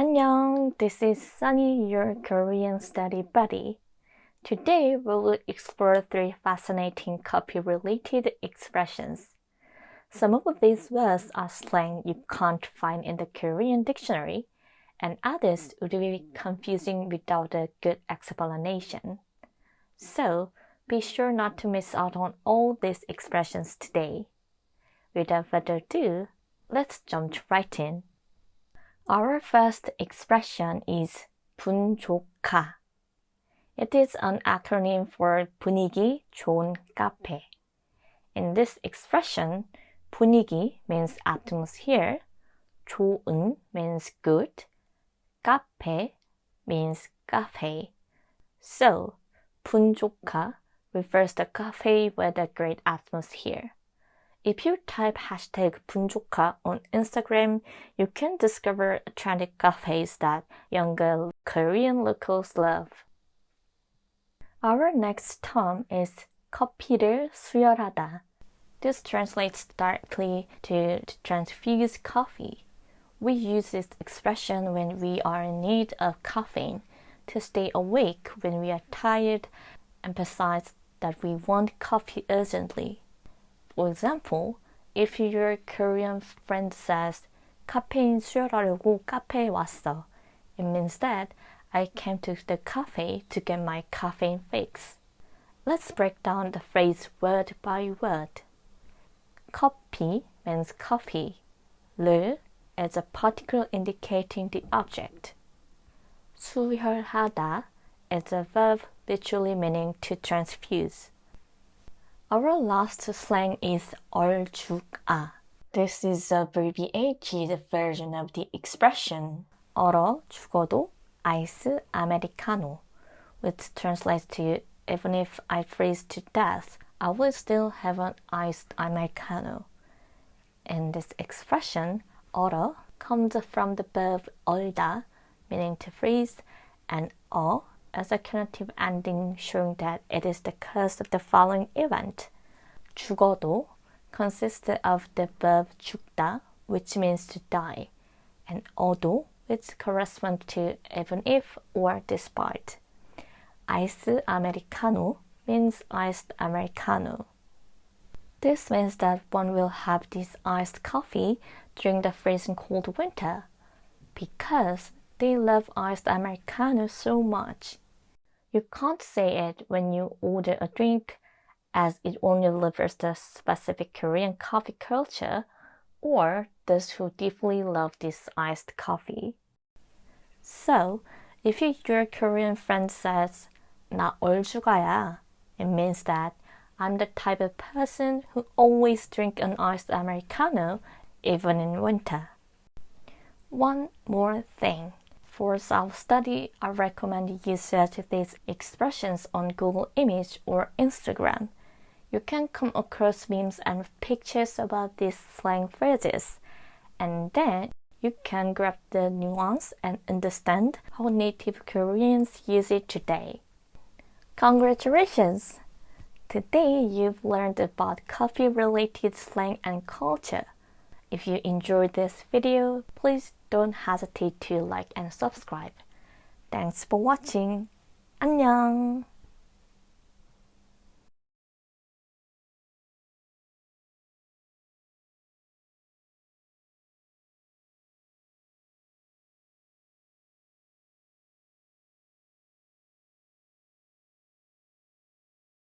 안녕, this is Sunny, your Korean study buddy. Today we will explore 3 fascinating coffee-related expressions. Some of these words are slang you can't find in the Korean dictionary, and others would be confusing without a good explanation. So, be sure not to miss out on all these expressions today. Without further ado, let's jump right in. Our first expression is 분조카. It is an acronym for 분위기 좋은 카페. In this expression, 분위기 means atmosphere, 좋은 means good, 카페 means cafe. So, 분조카 refers to a cafe with a great atmosphere. If you type hashtag 분조카 on Instagram, you can discover trendy cafes that younger Korean locals love. Our next term is 커피를 수혈하다. This translates directly to transfuse coffee. We use this expression when we are in need of caffeine to stay awake when we are tired, emphasize that we want coffee urgently. For example, if your Korean friend says 카페인 수혈하려고 카페에 왔어, it means that I came to the cafe to get my caffeine fix. Let's break down the phrase word by word. 커피 means coffee. 를 is a particle indicating the object. 수혈하다 is a verb literally meaning to transfuse. Our last slang is 얼죽아. This is a abbreviated version of the expression 얼어 죽어도 아이스 아메리카노, which translates to even if I freeze to death, I will still have an iced americano. In this expression, 얼어 comes from the verb 얼다, meaning to freeze, and 어 as a connective ending showing that it is the cause of the following event. 죽어도 consists of the verb 죽다, which means to die, and 어도, which corresponds to even if or despite. 아이스 아메리카노 means iced americano. This means that one will have this iced coffee during the freezing cold winter because they love iced americano so much. You can't say it when you order a drink as it only refers to specific Korean coffee culture or those who deeply love this iced coffee. So, if your Korean friend says, 나 얼죽아야, it means that I'm the type of person who always drink an iced americano even in winter. One more thing. For self-study, I recommend you search these expressions on Google Image or Instagram. You can come across memes and pictures about these slang phrases, and then you can grab the nuance and understand how native Koreans use it today. Congratulations! Today you've learned about coffee-related slang and culture. If you enjoyed this video, please don't hesitate to like and subscribe. Thanks for watching. 안녕!